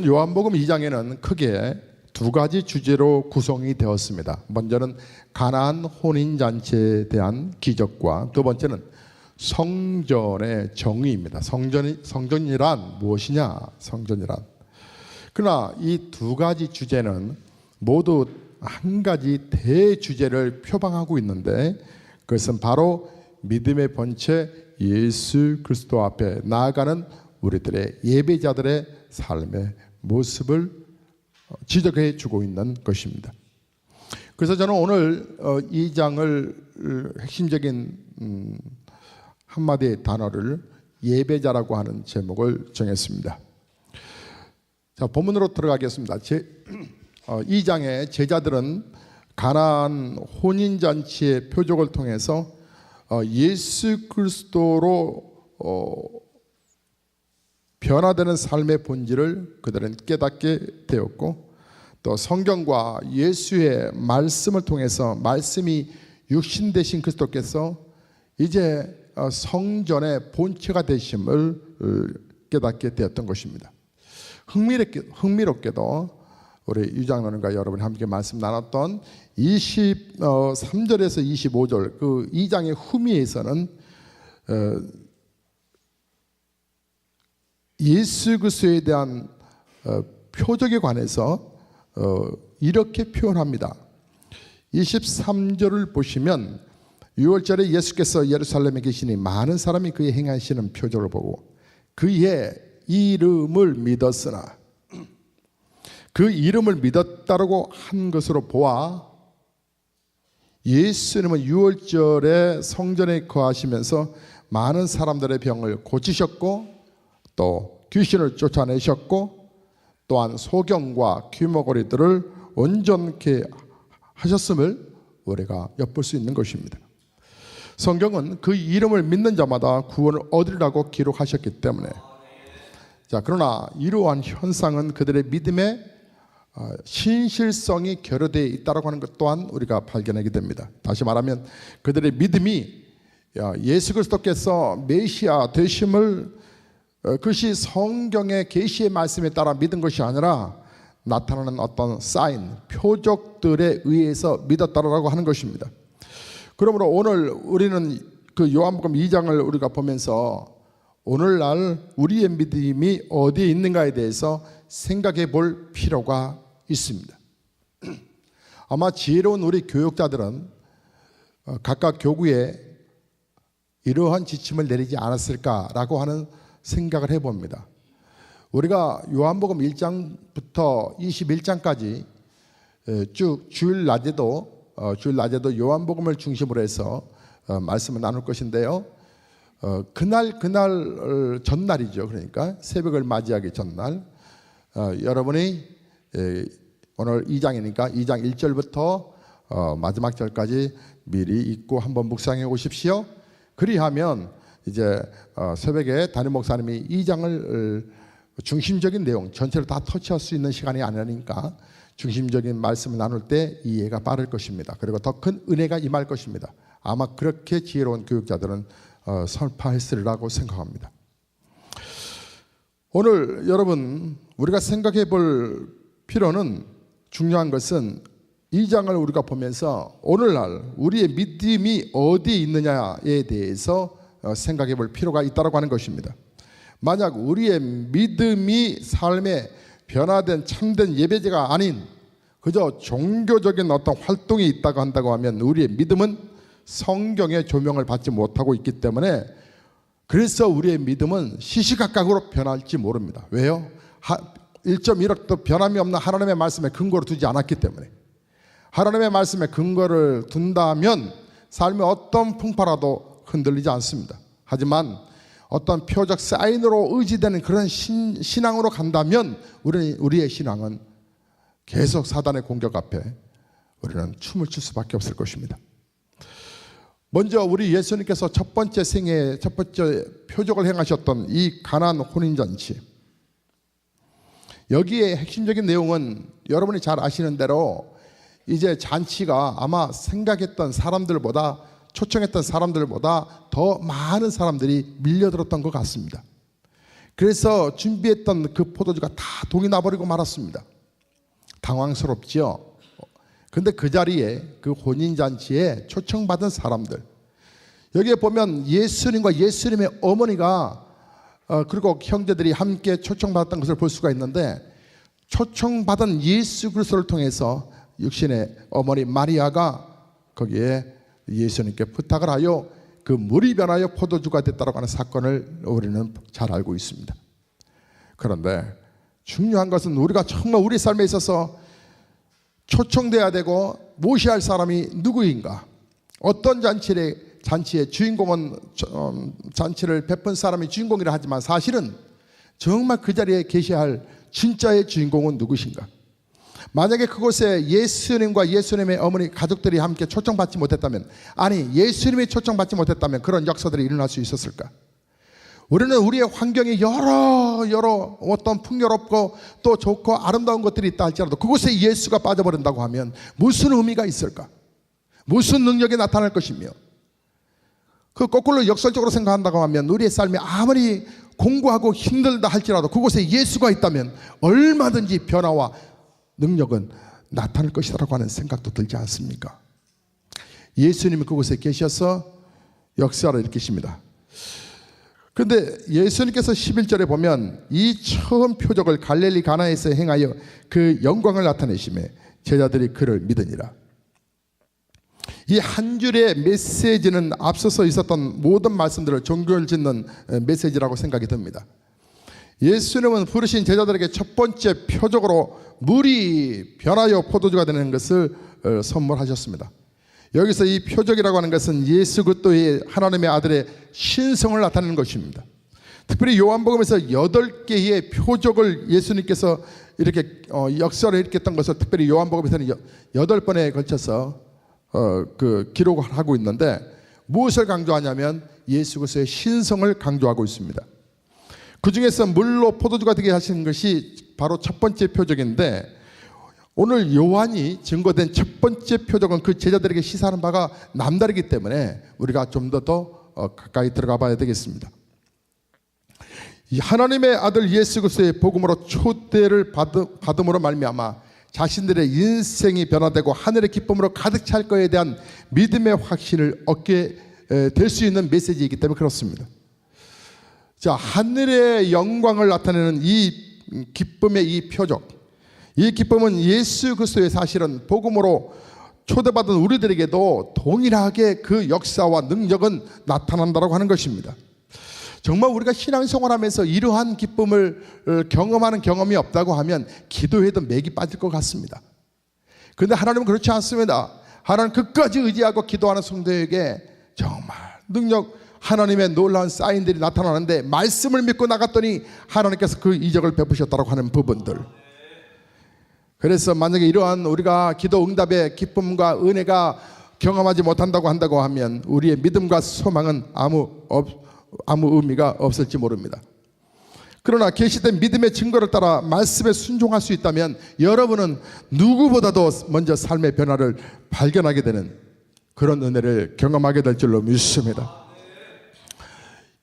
여러분, 요한복음 2장에는 크게 두 가지 주제로 구성이 되었습니다. 먼저는 가나안 혼인잔치에 대한 기적과 두 번째는 성전의 정의입니다. 성전이란 무엇이냐? 성전이란. 그러나 이 두 가지 주제는 모두 한 가지 대주제를 표방하고 있는데, 그것은 바로 믿음의 본체 예수 그리스도 앞에 나아가는 우리들의 예배자들의 삶의 모습을 지적해 주고 있는 것입니다. 그래서 저는 오늘 이 장을 핵심적인 한마디의 단어를 예배자라고 하는 제목을 정했습니다. 자, 본문으로 들어가겠습니다. 이 장의 제자들은 가나안 혼인잔치의 표적을 통해서 예수 그리스도로 변화되는 삶의 본질을 그들은 깨닫게 되었고, 또 성경과 예수의 말씀을 통해서 말씀이 육신 되신 그리스도께서 이제 성전의 본체가 되심을 깨닫게 되었던 것입니다. 흥미롭게도 우리 유장로님과 여러분이 함께 말씀 나눴던 23절에서 25절 그 2장의 후미에서는 예수 그리스도에 대한 표적에 관해서 이렇게 표현합니다. 23절을 보시면 6월절에 예수께서 예루살렘에 계시니 많은 사람이 그의 행하시는 표적을 보고 그의 이름을 믿었으나 그 이름을 믿었다라고 한 것으로 보아 예수님은 6월절에 성전에 거하시면서 많은 사람들의 병을 고치셨고, 또 귀신을 쫓아내셨고, 또한 소경과 귀머거리들을 온전케 하셨음을 우리가 엿볼 수 있는 것입니다. 성경은 그 이름을 믿는 자마다 구원을 얻으리라고 기록하셨기 때문에, 자, 그러나 이러한 현상은 그들의 믿음의 신실성이 결여되어 있다고 하는 것 또한 우리가 발견하게 됩니다. 다시 말하면 그들의 믿음이 예수 그리스도께서 메시아 되심을 그것이 성경의 계시의 말씀에 따라 믿은 것이 아니라 나타나는 어떤 사인, 표적들에 의해서 믿었다라고 하는 것입니다. 그러므로 오늘 우리는 그 요한복음 2장을 우리가 보면서 오늘날 우리의 믿음이 어디에 있는가에 대해서 생각해 볼 필요가 있습니다. 아마 지혜로운 우리 교육자들은 각각 교구에 이러한 지침을 내리지 않았을까라고 하는 생각을 해봅니다. 우리가 요한복음 1장부터 21장까지 쭉 주일 낮에도 요한복음을 중심으로 해서 말씀을 나눌 것인데요. 그날 전날이죠. 그러니까 새벽을 맞이하기 전날 여러분이 오늘 2장이니까 2장 1절부터 마지막 절까지 미리 읽고 한번 묵상해 오십시오. 그리하면 이제 새벽에 담임 목사님이 2장을 중심적인 내용 전체를 다 터치할 수 있는 시간이 아니니까 중심적인 말씀을 나눌 때 이해가 빠를 것입니다. 그리고 더 큰 은혜가 임할 것입니다. 아마 그렇게 지혜로운 교육자들은 설파했으리라고 생각합니다. 오늘 여러분 우리가 생각해 볼 필요는, 중요한 것은 이 장을 우리가 보면서 오늘날 우리의 믿음이 어디에 있느냐에 대해서 생각해 볼 필요가 있다고 하는 것입니다. 만약 우리의 믿음이 삶에 변화된 참된 예배자가 아닌 그저 종교적인 어떤 활동이 있다고 한다고 하면 우리의 믿음은 성경의 조명을 받지 못하고 있기 때문에, 그래서 우리의 믿음은 시시각각으로 변할지 모릅니다. 왜요? 1.1억도 변함이 없는 하나님의 말씀에 근거를 두지 않았기 때문에. 하나님의 말씀에 근거를 둔다면 삶의 어떤 풍파라도 흔들리지 않습니다. 하지만 어떤 표적 사인으로 의지되는 그런 신앙으로 간다면 우리의 신앙은 계속 사단의 공격 앞에 우리는 춤을 출 수밖에 없을 것입니다. 먼저 우리 예수님께서 첫 번째 생애에 첫 번째 표적을 행하셨던 이 가나안 혼인잔치, 여기에 핵심적인 내용은 여러분이 잘 아시는 대로 이제 잔치가 아마 생각했던 사람들보다, 초청했던 사람들보다 더 많은 사람들이 밀려들었던 것 같습니다. 그래서 준비했던 그 포도주가 다 동이 나버리고 말았습니다. 당황스럽죠. 근데 그 자리에 그 혼인잔치에 초청받은 사람들, 여기에 보면 예수님과 예수님의 어머니가 그리고 형제들이 함께 초청받았던 것을 볼 수가 있는데, 초청받은 예수 그리스도를 통해서 육신의 어머니 마리아가 거기에 예수님께 부탁을 하여 그 물이 변하여 포도주가 됐다고 하는 사건을 우리는 잘 알고 있습니다. 그런데 중요한 것은 우리가 정말 우리 삶에 있어서 초청돼야 되고 모셔야 할 사람이 누구인가? 어떤 잔치의 주인공은 잔치를 베푼 사람이 주인공이라 하지만 사실은 정말 그 자리에 계셔야 할 진짜의 주인공은 누구신가? 만약에 그곳에 예수님과 예수님의 어머니 가족들이 함께 초청받지 못했다면, 아니 예수님이 초청받지 못했다면 그런 역사들이 일어날 수 있었을까? 우리는 우리의 환경이 여러 어떤 풍요롭고 또 좋고 아름다운 것들이 있다 할지라도 그곳에 예수가 빠져버린다고 하면 무슨 의미가 있을까? 무슨 능력이 나타날 것이며, 그 거꾸로 역설적으로 생각한다고 하면 우리의 삶이 아무리 공고하고 힘들다 할지라도 그곳에 예수가 있다면 얼마든지 변화와 능력은 나타날 것이라고 하는 생각도 들지 않습니까? 예수님이 그곳에 계셔서 역사를 일으키십니다. 그런데 예수님께서 11절에 보면 이 처음 표적을 갈릴리 가나에서 행하여 그 영광을 나타내시매 제자들이 그를 믿으니라. 이 한 줄의 메시지는 앞서서 있었던 모든 말씀들을 종결짓는 메시지라고 생각이 듭니다. 예수님은 부르신 제자들에게 첫 번째 표적으로 물이 변하여 포도주가 되는 것을 선물하셨습니다. 여기서 이 표적이라고 하는 것은 예수 그리스도의 하나님의 아들의 신성을 나타내는 것입니다. 특별히 요한복음에서 8개의 표적을 예수님께서 이렇게 역사를 일으켰던 것을 특별히 요한복음에서는 8번에 걸쳐서 기록을 하고 있는데, 무엇을 강조하냐면 예수 그리스도의 신성을 강조하고 있습니다. 그 중에서 물로 포도주가 되게 하시는 것이 바로 첫 번째 표적인데, 오늘 요한이 증거된 첫 번째 표적은 그 제자들에게 시사하는 바가 남다르기 때문에 우리가 좀 더 가까이 들어가 봐야 되겠습니다. 이 하나님의 아들 예수 그리스도의 복음으로 초대를 받음으로 말미암아 자신들의 인생이 변화되고 하늘의 기쁨으로 가득 찰 것에 대한 믿음의 확신을 얻게 될 수 있는 메시지이기 때문에 그렇습니다. 자, 하늘의 영광을 나타내는 이 기쁨의 이 표적, 이 기쁨은 예수 그리스도의 사실은 복음으로 초대받은 우리들에게도 동일하게 그 역사와 능력은 나타난다고 하는 것입니다. 정말 우리가 신앙생활하면서 이러한 기쁨을 경험하는 경험이 없다고 하면 기도해도 맥이 빠질 것 같습니다. 그런데 하나님은 그렇지 않습니다. 하나님 끝까지 의지하고 기도하는 성도에게 정말 능력, 하나님의 놀라운 사인들이 나타나는데, 말씀을 믿고 나갔더니 하나님께서 그 이적을 베푸셨다고 하는 부분들. 그래서 만약에 이러한 우리가 기도 응답의 기쁨과 은혜가 경험하지 못한다고 한다고 하면 우리의 믿음과 소망은 아무 의미가 없을지 모릅니다. 그러나 계시된 믿음의 증거를 따라 말씀에 순종할 수 있다면 여러분은 누구보다도 먼저 삶의 변화를 발견하게 되는 그런 은혜를 경험하게 될 줄로 믿습니다.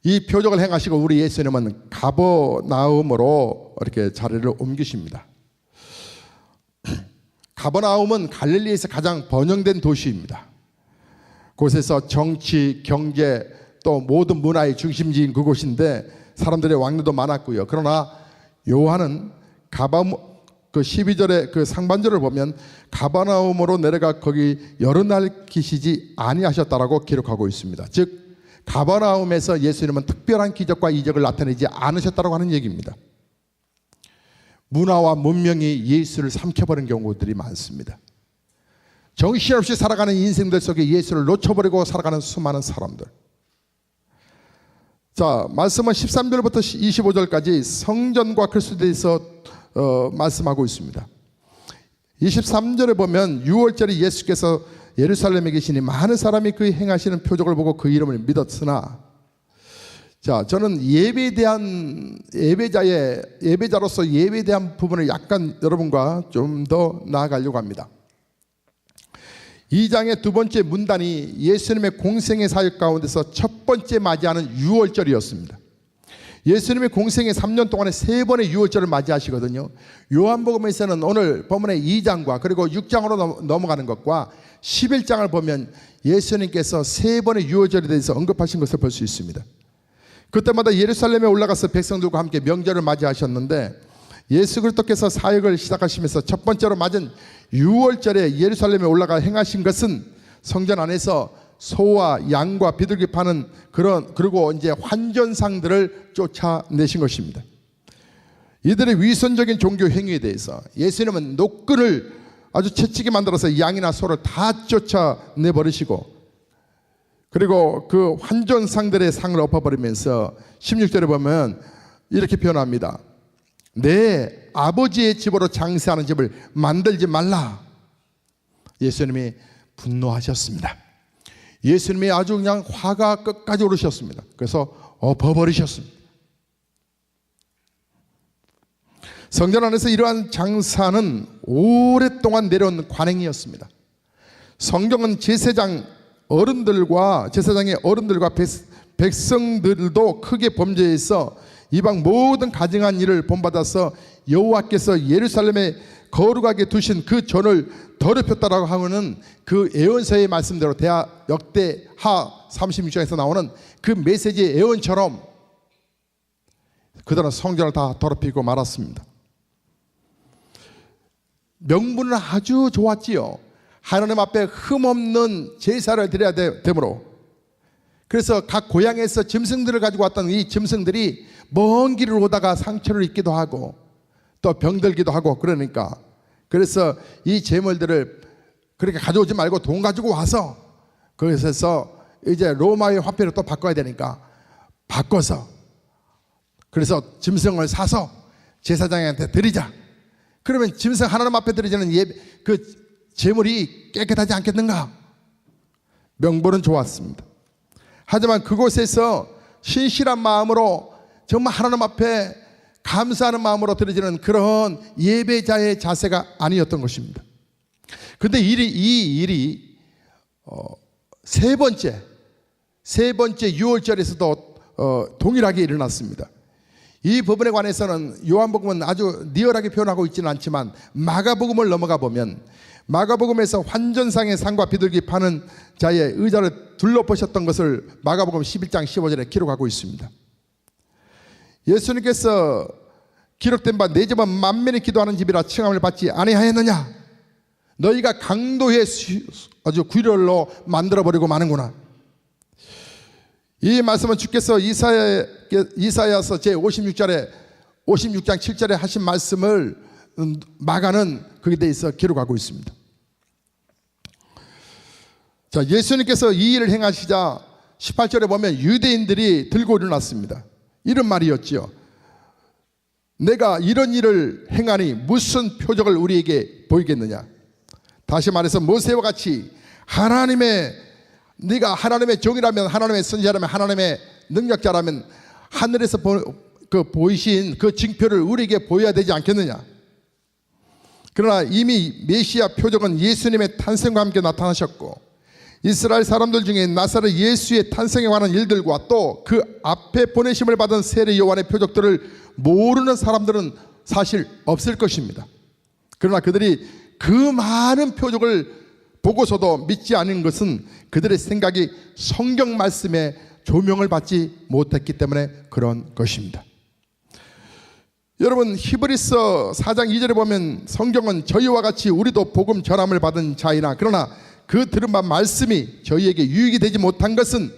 이 표적을 행하시고 우리 예수님은 가버나움으로 이렇게 자리를 옮기십니다. 가버나움은 갈릴리에서 가장 번영된 도시입니다. 그곳에서 정치, 경제 또 모든 문화의 중심지인 그곳인데 사람들의 왕래도 많았고요. 그러나 요한은 그 12절의 그 상반절을 보면 가버나움으로 내려가 거기 여러 날 계시지 아니하셨다라고 기록하고 있습니다. 즉 가버나움에서 예수님은 특별한 기적과 이적을 나타내지 않으셨다고 하는 얘기입니다. 문화와 문명이 예수를 삼켜버린 경우들이 많습니다. 정신없이 살아가는 인생들 속에 예수를 놓쳐버리고 살아가는 수많은 사람들. 자, 말씀은 13절부터 25절까지 성전과 그리스도에 대해서 말씀하고 있습니다. 23절에 보면 6월절에 예수께서 예루살렘에 계시니 많은 사람이 그 행하시는 표적을 보고 그 이름을 믿었으나, 자, 저는 예배에 대한 예배자로서 예배에 대한 부분을 약간 여러분과 좀 더 나아가려고 합니다. 2장의 두 번째 문단이 예수님의 공생의 사역 가운데서 첫 번째 맞이하는 6월절이었습니다. 예수님의 공생의 3년 동안에 3번의 유월절을 맞이하시거든요. 요한복음에서는 오늘 본문의 2장과 그리고 6장으로 넘어가는 것과 11장을 보면 예수님께서 3번의 유월절에 대해서 언급하신 것을 볼 수 있습니다. 그때마다 예루살렘에 올라가서 백성들과 함께 명절을 맞이하셨는데, 예수 그리스도께서 사역을 시작하시면서 첫 번째로 맞은 유월절에 예루살렘에 올라가 행하신 것은 성전 안에서 소와 양과 비둘기 파는 그리고 이제 환전상들을 쫓아내신 것입니다. 이들의 위선적인 종교 행위에 대해서 예수님은 노끈을 아주 채찍에 만들어서 양이나 소를 다 쫓아내 버리시고, 그리고 그 환전상들의 상을 엎어버리면서 16절에 보면 이렇게 표현합니다. 내 아버지의 집으로 장사하는 집을 만들지 말라. 예수님이 분노하셨습니다. 예수님이 아주 그냥 화가 끝까지 오르셨습니다. 그래서 엎어버리셨습니다. 성전 안에서 이러한 장사는 오랫동안 내려온 관행이었습니다. 성경은 제사장의 어른들과 백성들도 크게 범죄해서 이방 모든 가증한 일을 본받아서 여호와께서 예루살렘에 거룩하게 두신 그 전을 더럽혔다라고 하면은 그 예언서의 말씀대로 역대하 36장에서 나오는 그 메시지의 예언처럼 그들은 성전을 다 더럽히고 말았습니다. 명분은 아주 좋았지요. 하나님 앞에 흠없는 제사를 드려야 되므로. 그래서 각 고향에서 짐승들을 가지고 왔던 이 짐승들이 먼 길을 오다가 상처를 입기도 하고 또 병들기도 하고, 그러니까 그래서 이 제물들을 그렇게 가져오지 말고 돈 가지고 와서 그래서 이제 로마의 화폐로 또 바꿔야 되니까 바꿔서, 그래서 짐승을 사서 제사장한테 드리자. 그러면 짐승 하나님 앞에 드리자는 그 제물이 깨끗하지 않겠는가? 명분은 좋았습니다. 하지만 그곳에서 신실한 마음으로 정말 하나님 앞에 감사하는 마음으로 드려지는 그런 예배자의 자세가 아니었던 것입니다. 그런데 이 일이 세 번째 유월절에서도 동일하게 일어났습니다. 이 부분에 관해서는 요한복음은 아주 리얼하게 표현하고 있지는 않지만 마가복음을 넘어가 보면 마가복음에서 환전상의 상과 비둘기 파는 자의 의자를 둘러보셨던 것을 마가복음 11장 15절에 기록하고 있습니다. 예수님께서 기록된 바 내 집은 만민이 기도하는 집이라 칭함을 받지 아니하였느냐? 너희가 강도의 아주 구렬로 만들어버리고 마는구나. 이 말씀은 주께서 이사야서 제56장 7절에 하신 말씀을 마가는 거기에 대해서 기록하고 있습니다. 자, 예수님께서 이 일을 행하시자 18절에 보면 유대인들이 들고 일어났습니다. 이런 말이었죠. 내가 이런 일을 행하니 무슨 표적을 우리에게 보이겠느냐? 다시 말해서 모세와 같이 네가 하나님의 종이라면, 하나님의 선지자라면, 하나님의 능력자라면 하늘에서 보이신 그 징표를 우리에게 보여야 되지 않겠느냐? 그러나 이미 메시아 표적은 예수님의 탄생과 함께 나타나셨고, 이스라엘 사람들 중에 나사렛 예수의 탄생에 관한 일들과 또 그 앞에 보내심을 받은 세례 요한의 표적들을 모르는 사람들은 사실 없을 것입니다. 그러나 그들이 그 많은 표적을 보고서도 믿지 않은 것은 그들의 생각이 성경 말씀에 조명을 받지 못했기 때문에 그런 것입니다. 여러분, 히브리서 4장 2절에 보면 성경은 저희와 같이 우리도 복음 전함을 받은 자이나 그러나 그 들은 바 말씀이 저희에게 유익이 되지 못한 것은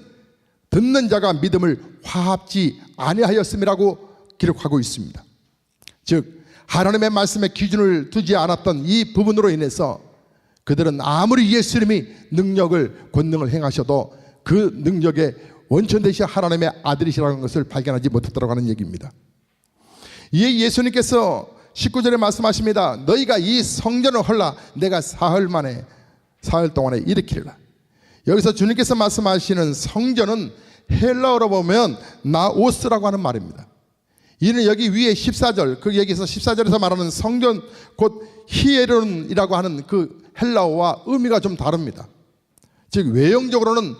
듣는 자가 믿음을 화합지 아니하였음이라고 기록하고 있습니다. 즉 하나님의 말씀에 기준을 두지 않았던 이 부분으로 인해서 그들은 아무리 예수님이 권능을 행하셔도 그 능력의 원천 되신 하나님의 아들이시라는 것을 발견하지 못했다고 하는 얘기입니다. 이에 예수님께서 19절에 말씀하십니다. 너희가 이 성전을 헐라 내가 사흘 동안에 일으키리라. 여기서 주님께서 말씀하시는 성전은 헬라어로 보면 나오스라고 하는 말입니다. 이는 여기 위에 14절, 여기서 14절에서 말하는 성전 곧 히에론이라고 하는 그 헬라어와 의미가 좀 다릅니다. 즉 외형적으로는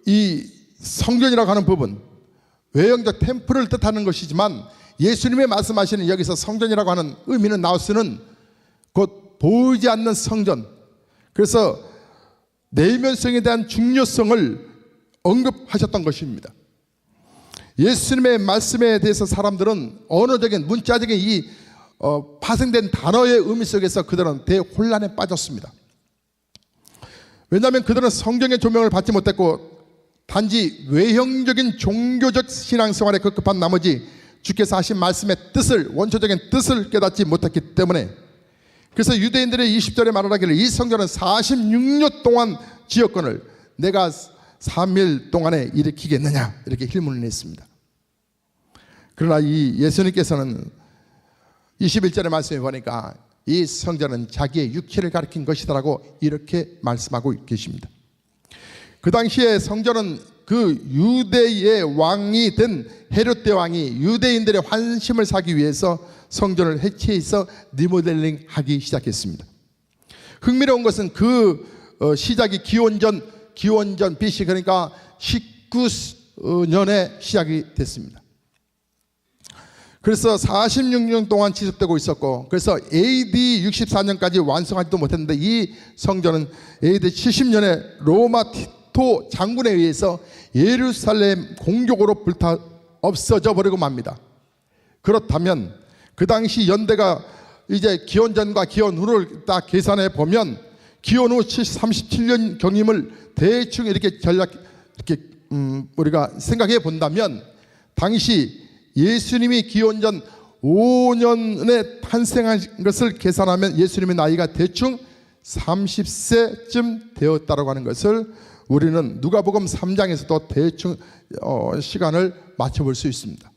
이 성전이라고 하는 부분, 외형적 템플을 뜻하는 것이지만 예수님의 말씀하시는 여기서 성전이라고 하는 의미는 나우스는 곧 보이지 않는 성전, 그래서 내면성에 대한 중요성을 언급하셨던 것입니다. 예수님의 말씀에 대해서 사람들은 언어적인 문자적인 이 파생된 단어의 의미 속에서 그들은 대혼란에 빠졌습니다. 왜냐하면 그들은 성경의 조명을 받지 못했고 단지 외형적인 종교적 신앙생활에 급급한 나머지 주께서 하신 말씀의 뜻을, 원초적인 뜻을 깨닫지 못했기 때문에, 그래서 유대인들의 20절에 말하기를 이 성전은 46년 동안 지었거늘 내가 3일 동안에 일으키겠느냐, 이렇게 힐문을 냈습니다. 그러나 이 예수님께서는 21절의 말씀에 보니까 이 성전은 자기의 육체를 가리킨 것이다라고 이렇게 말씀하고 계십니다. 그 당시에 성전은 그 유대의 왕이 된 헤롯 대왕이 유대인들의 환심을 사기 위해서 성전을 해체해서 리모델링 하기 시작했습니다. 흥미로운 것은 그 시작이 기원전 BC, 그러니까 19년에 시작이 됐습니다. 그래서 46년 동안 지속되고 있었고, 그래서 AD 64년까지 완성하지도 못했는데 이 성전은 AD 70년에 로마 티토 장군에 의해서 예루살렘 공격으로 불타 없어져 버리고 맙니다. 그렇다면 그 당시 연대가 이제 기원전과 기원후를 딱 계산해 보면 기원 후 37년 경임을 대충 이렇게 우리가 생각해 본다면 당시 예수님이 기원전 5년에 탄생한 것을 계산하면 예수님의 나이가 대충 30세쯤 되었다고 하는 것을 우리는 누가복음 3장에서도 대충 시간을 맞춰볼 수 있습니다.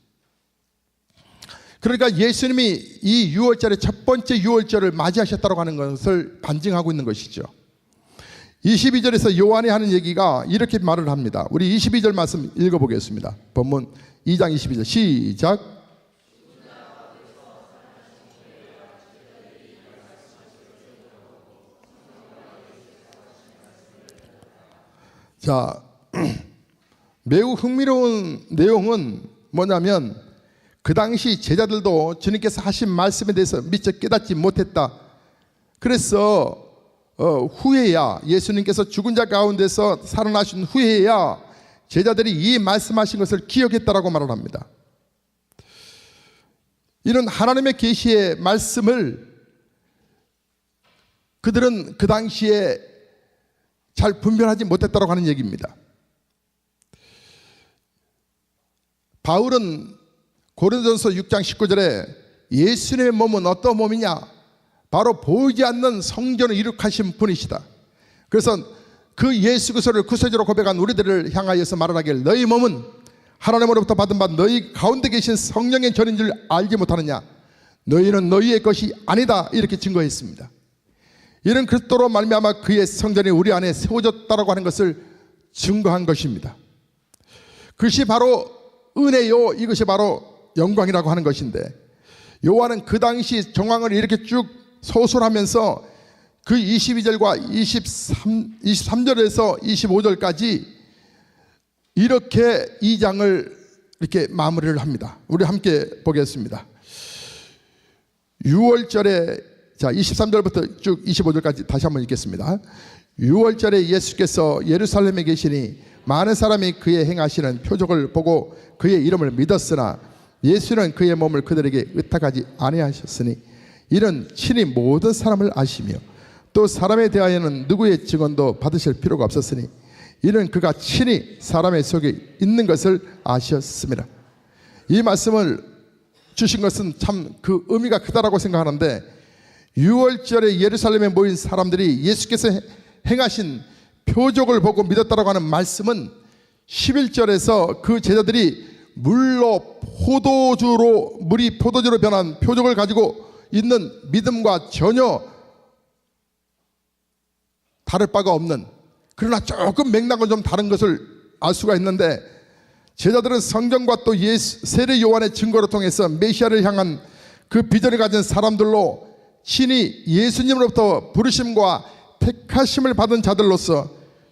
그러니까 예수님이 이 유월절의 첫 번째 유월절을 맞이하셨다고 하는 것을 반증하고 있는 것이죠. 22절에서 요한이 하는 얘기가 이렇게 말을 합니다. 우리 22절 말씀 읽어보겠습니다. 본문 2장 22절 시작. 자, 매우 흥미로운 내용은 뭐냐면 그 당시 제자들도 주님께서 하신 말씀에 대해서 미처 깨닫지 못했다. 그래서 후에야, 예수님께서 죽은 자 가운데서 살아나신 후에야 제자들이 이 말씀하신 것을 기억했다라고 말을 합니다. 이런 하나님의 계시의 말씀을 그들은 그 당시에 잘 분별하지 못했다라고 하는 얘기입니다. 바울은 고린도전서 6장 19절에 예수님의 몸은 어떤 몸이냐? 바로 보이지 않는 성전을 이룩하신 분이시다. 그래서 그 예수 그리스도를 구세주로 고백한 우리들을 향하여서 말하길 너희 몸은 하나님으로부터 받은 바 너희 가운데 계신 성령의 전인 줄 알지 못하느냐? 너희는 너희의 것이 아니다, 이렇게 증거했습니다. 이런 그리스도로 말미암아 그의 성전이 우리 안에 세워졌다라고 하는 것을 증거한 것입니다. 그것이 바로 은혜요, 이것이 바로 영광이라고 하는 것인데, 요한은 그 당시 정황을 이렇게 쭉 서술하면서 그 22절과 23절에서 25절까지 이렇게 2장을 이렇게 마무리를 합니다. 우리 함께 보겠습니다. 6월절에, 자 23절부터 쭉 25절까지 다시 한번 읽겠습니다. 6월절에 예수께서 예루살렘에 계시니 많은 사람이 그의 행하시는 표적을 보고 그의 이름을 믿었으나 예수는 그의 몸을 그들에게 의탁하지 아니하셨으니 이는 친히 모든 사람을 아시며 또 사람에 대하여는 누구의 증언도 받으실 필요가 없었으니 이는 그가 친히 사람의 속에 있는 것을 아셨습니다. 이 말씀을 주신 것은 참 그 의미가 크다라고 생각하는데, 6월절에 예루살렘에 모인 사람들이 예수께서 행하신 표적을 보고 믿었다라고 하는 말씀은 11절에서 그 제자들이 물이 포도주로 변한 표적을 가지고 있는 믿음과 전혀 다를 바가 없는, 그러나 조금 맥락은 좀 다른 것을 알 수가 있는데, 제자들은 성경과 또 세례 요한의 증거를 통해서 메시아를 향한 그 비전을 가진 사람들로 친히 예수님으로부터 부르심과 택하심을 받은 자들로서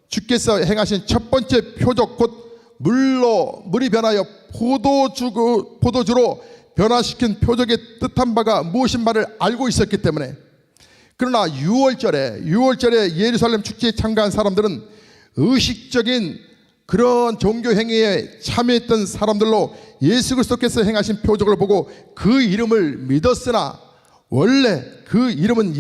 주께서 행하신 첫 번째 표적, 곧 물이 변하여 포도주로 변화시킨 표적의 뜻한 바가 무엇인 바를 알고 있었기 때문에, 그러나 6월절에 예루살렘 축제에 참가한 사람들은 의식적인 그런 종교 행위에 참여했던 사람들로 예수 그리스도께서 행하신 표적을 보고 그 이름을 믿었으나, 원래 그 이름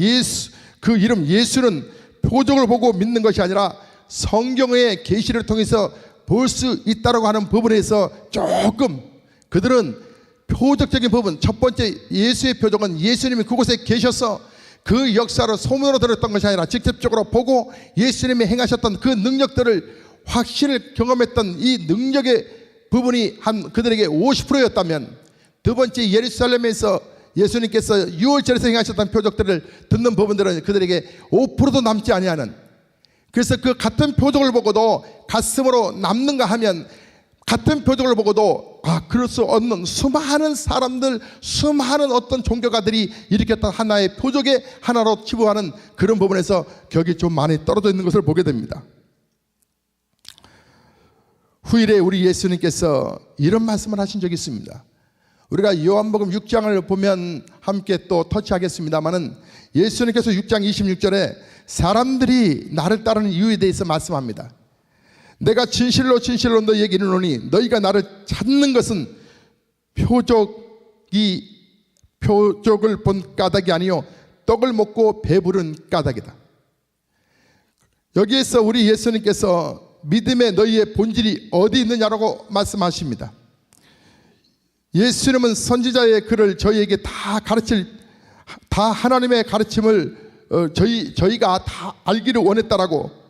예수는 표적을 보고 믿는 것이 아니라 성경의 계시를 통해서 볼 수 있다고 하는 부분에서 조금 그들은 표적적인 부분, 첫 번째 예수의 표적은 예수님이 그곳에 계셔서 그 역사를 소문으로 들었던 것이 아니라 직접적으로 보고 예수님이 행하셨던 그 능력들을 확신을 경험했던 이 능력의 부분이 한 그들에게 50%였다면, 두 번째 예루살렘에서 예수님께서 6월절에서 행하셨던 표적들을 듣는 부분들은 그들에게 5%도 남지 아니하는, 그래서 그 같은 표적을 보고도 가슴으로 남는가 하면 같은 표적을 보고도 그럴 수 없는 수많은 사람들, 수많은 어떤 종교가들이 일으켰던 하나의 표적의 하나로 치부하는 그런 부분에서 격이 좀 많이 떨어져 있는 것을 보게 됩니다. 후일에 우리 예수님께서 이런 말씀을 하신 적이 있습니다. 우리가 요한복음 6장을 보면 함께 또 터치하겠습니다마는, 예수님께서 6장 26절에 사람들이 나를 따르는 이유에 대해서 말씀합니다. 내가 진실로 진실로 너희에게 이르노니 너희가 나를 찾는 것은 표적을 본 까닭이 아니요 떡을 먹고 배부른 까닭이다. 여기에서 우리 예수님께서 믿음의 너희의 본질이 어디 있느냐라고 말씀하십니다. 예수님은 선지자의 글을 저희에게 다 하나님의 가르침을 저희가 다 알기를 원했다라고.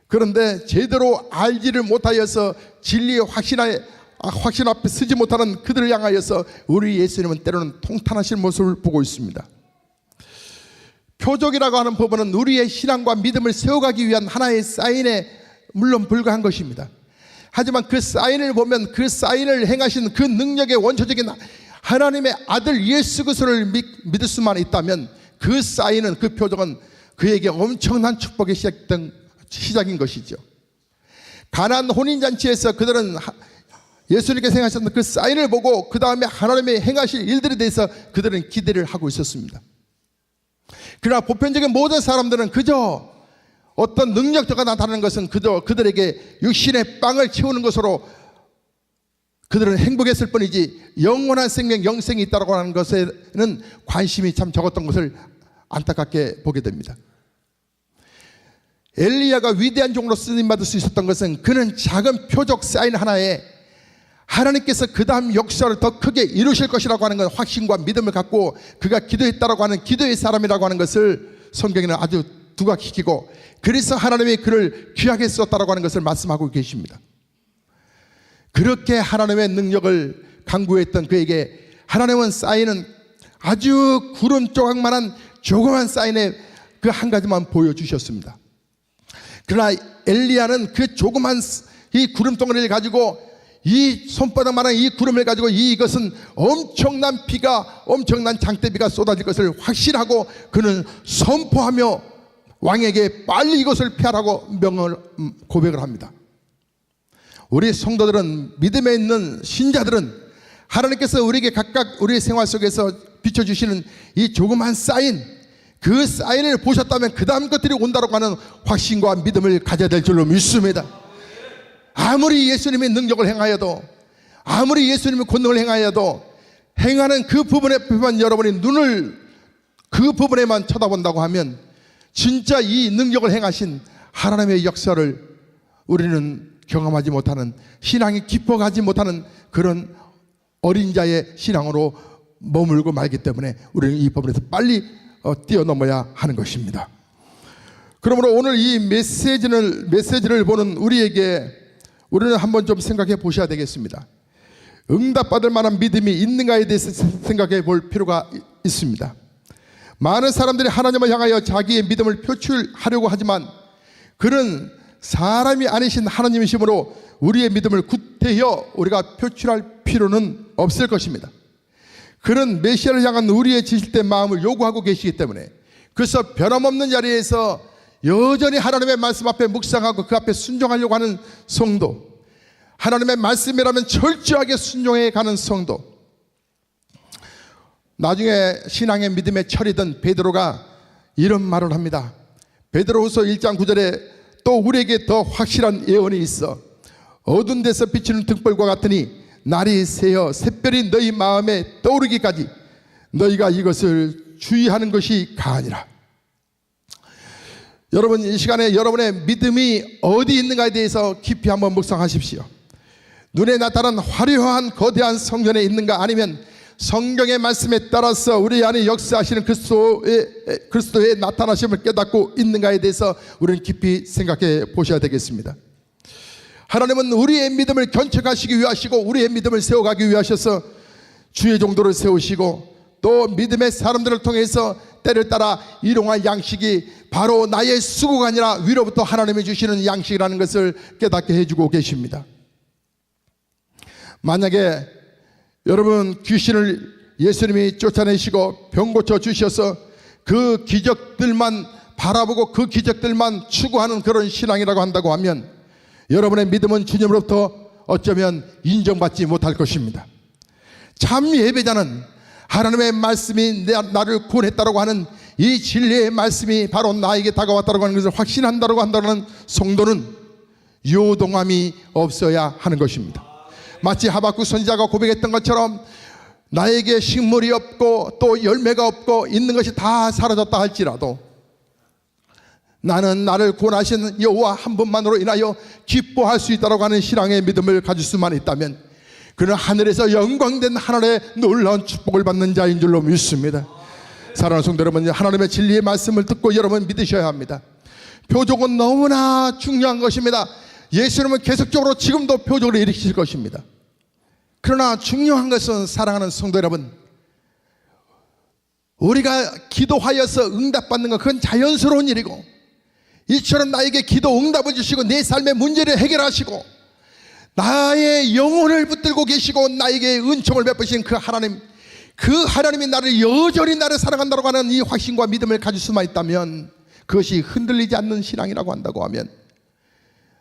그런데 제대로 알지를 못하여서 진리의 확신 앞에 서지 못하는 그들을 향하여서 우리 예수님은 때로는 통탄하신 모습을 보고 있습니다. 표적이라고 하는 부분은 우리의 신앙과 믿음을 세워가기 위한 하나의 사인에 물론 불과한 것입니다. 하지만 그 사인을 보면 그 사인을 행하신 그 능력의 원초적인 하나님의 아들 예수 그리스도를 믿을 수만 있다면, 그 사인은, 그 표적은 그에게 엄청난 축복의 시작인 것이죠. 가나안 혼인잔치에서 그들은 예수님께서 행하셨던 그 사인을 보고 그 다음에 하나님의 행하실 일들에 대해서 그들은 기대를 하고 있었습니다. 그러나 보편적인 모든 사람들은 그저 어떤 능력자가 나타나는 것은 그저 그들에게 육신의 빵을 채우는 것으로 그들은 행복했을 뿐이지 영원한 생명, 영생이 있다고 하는 것에는 관심이 참 적었던 것을 안타깝게 보게 됩니다. 엘리야가 위대한 종으로 쓰임받을 수 있었던 것은 그는 작은 표적 사인 하나에 하나님께서 그 다음 역사를 더 크게 이루실 것이라고 하는 건 확신과 믿음을 갖고 그가 기도했다라고 하는 기도의 사람이라고 하는 것을 성경에는 아주 두각시키고, 그래서 하나님이 그를 귀하게 썼다라고 하는 것을 말씀하고 계십니다. 그렇게 하나님의 능력을 강구했던 그에게 하나님은 사인은 아주 구름 조각만한 조그만 사인의 그 한 가지만 보여주셨습니다. 그러나 엘리야는 그 조그만 이 구름덩어리를 가지고, 이 손바닥만한 이 구름을 가지고 이것은 엄청난 비가, 엄청난 장대비가 쏟아질 것을 확신하고 그는 선포하며 왕에게 빨리 이것을 피하라고 고백을 합니다. 우리 성도들은, 믿음에 있는 신자들은 하나님께서 우리에게 각각 우리의 생활 속에서 비춰주시는 이 조그만 사인, 그 사인을 보셨다면 그 다음 것들이 온다고 하는 확신과 믿음을 가져야 될 줄로 믿습니다. 아무리 예수님의 능력을 행하여도, 아무리 예수님의 권능을 행하여도 행하는 그 부분에만 여러분이 눈을 그 부분에만 쳐다본다고 하면 진짜 이 능력을 행하신 하나님의 역사를 우리는 경험하지 못하는, 신앙이 깊어가지 못하는 그런 어린 자의 신앙으로 머물고 말기 때문에 우리는 이 부분에서 빨리 뛰어넘어야 하는 것입니다. 그러므로 오늘 이 메시지를 보는 우리는 한번 좀 생각해 보셔야 되겠습니다. 응답받을 만한 믿음이 있는가에 대해서 생각해 볼 필요가 있습니다. 많은 사람들이 하나님을 향하여 자기의 믿음을 표출하려고 하지만 그는 사람이 아니신 하나님이시므로 우리의 믿음을 구태여 우리가 표출할 필요는 없을 것입니다. 그는 메시아를 향한 우리의 지실된 마음을 요구하고 계시기 때문에, 그래서 변함없는 자리에서 여전히 하나님의 말씀 앞에 묵상하고 그 앞에 순종하려고 하는 성도, 하나님의 말씀이라면 철저하게 순종해 가는 성도. 나중에 신앙의 믿음의 철이던 베드로가 이런 말을 합니다. 베드로후서 1장 9절에 또 우리에게 더 확실한 예언이 있어 어두운 데서 비치는 등불과 같으니 날이 새어 샛별이 너희 마음에 떠오르기까지 너희가 이것을 주의하는 것이 가하니라. 여러분, 이 시간에 여러분의 믿음이 어디 있는가에 대해서 깊이 한번 묵상하십시오. 눈에 나타난 화려한 거대한 성전에 있는가, 아니면 성경의 말씀에 따라서 우리 안에 역사하시는 그리스도의 나타나심을 깨닫고 있는가에 대해서 우리는 깊이 생각해 보셔야 되겠습니다. 하나님은 우리의 믿음을 견책하시기 위하시고 우리의 믿음을 세워가기 위하셔서 주의 종도를 세우시고 또 믿음의 사람들을 통해서 때를 따라 일용할 양식이 바로 나의 수고가 아니라 위로부터 하나님이 주시는 양식이라는 것을 깨닫게 해주고 계십니다. 만약에 여러분 귀신을 예수님이 쫓아내시고 병 고쳐 주셔서 그 기적들만 바라보고 그 기적들만 추구하는 그런 신앙이라고 한다고 하면 여러분의 믿음은 주님으로부터 어쩌면 인정받지 못할 것입니다. 참 예배자는 하나님의 말씀이 나를 구원했다고 하는 이 진리의 말씀이 바로 나에게 다가왔다고 하는 것을 확신한다고 한다는 성도는 요동함이 없어야 하는 것입니다. 마치 하박국 선지자가 고백했던 것처럼 나에게 식물이 없고 또 열매가 없고 있는 것이 다 사라졌다 할지라도 나는 나를 구원하신 여호와 한 분만으로 인하여 기뻐할 수 있다고 하는 신앙의 믿음을 가질 수만 있다면 그는 하늘에서 영광된 하늘의 놀라운 축복을 받는 자인 줄로 믿습니다. 사랑하는 성도 여러분, 하나님의 진리의 말씀을 듣고 여러분 믿으셔야 합니다. 표적은 너무나 중요한 것입니다. 예수님은 계속적으로 지금도 표적을 일으키실 것입니다. 그러나 중요한 것은 사랑하는 성도 여러분, 우리가 기도하여서 응답받는 것, 그건 자연스러운 일이고 이처럼 나에게 기도 응답을 주시고 내 삶의 문제를 해결하시고 나의 영혼을 붙들고 계시고 나에게 은총을 베푸신 그 하나님이 나를 여전히 나를 사랑한다고 하는 이 확신과 믿음을 가질 수만 있다면 그것이 흔들리지 않는 신앙이라고 한다고 하면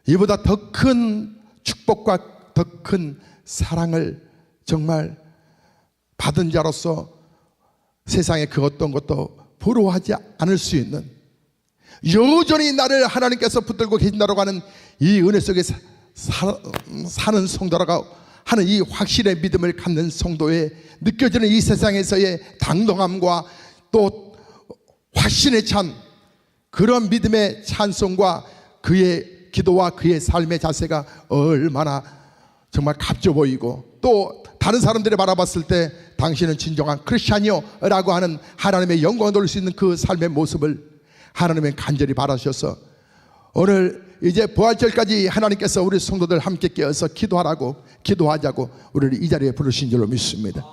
이보다 더 큰 축복과 더 큰 사랑을 정말 받은 자로서 세상에 그 어떤 것도 부러워하지 않을 수 있는, 여전히 나를 하나님께서 붙들고 계신다고 하는 이 은혜 속에 사는 성도라고 하는 이 확신의 믿음을 갖는 성도의 느껴지는 이 세상에서의 당동함과 또 확신에 찬 그런 믿음의 찬송과 그의 기도와 그의 삶의 자세가 얼마나 정말 값져 보이고 또 다른 사람들이 바라봤을 때 당신은 진정한 크리스찬이요라고 하는 하나님의 영광을 돌릴 수 있는 그 삶의 모습을 하나님은 간절히 바라셔서 오늘 이제 부활절까지 하나님께서 우리 성도들 함께 깨어서 기도하자고 우리를 이 자리에 부르신 줄로 믿습니다.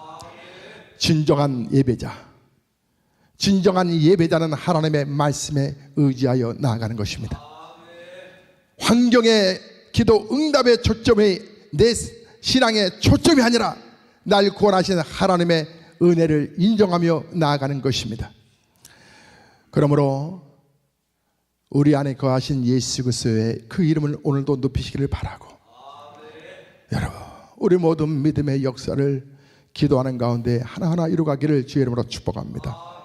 진정한 예배자는 하나님의 말씀에 의지하여 나아가는 것입니다. 환경의 기도 응답의 초점이 내 신앙의 초점이 아니라 날 구원하시는 하나님의 은혜를 인정하며 나아가는 것입니다. 그러므로 우리 안에 거하신 예수 그리스도의 그 이름을 오늘도 높이시기를 바라고, 여러분 우리 모든 믿음의 역사를 기도하는 가운데 하나하나 이루어가기를 주의 이름으로 축복합니다.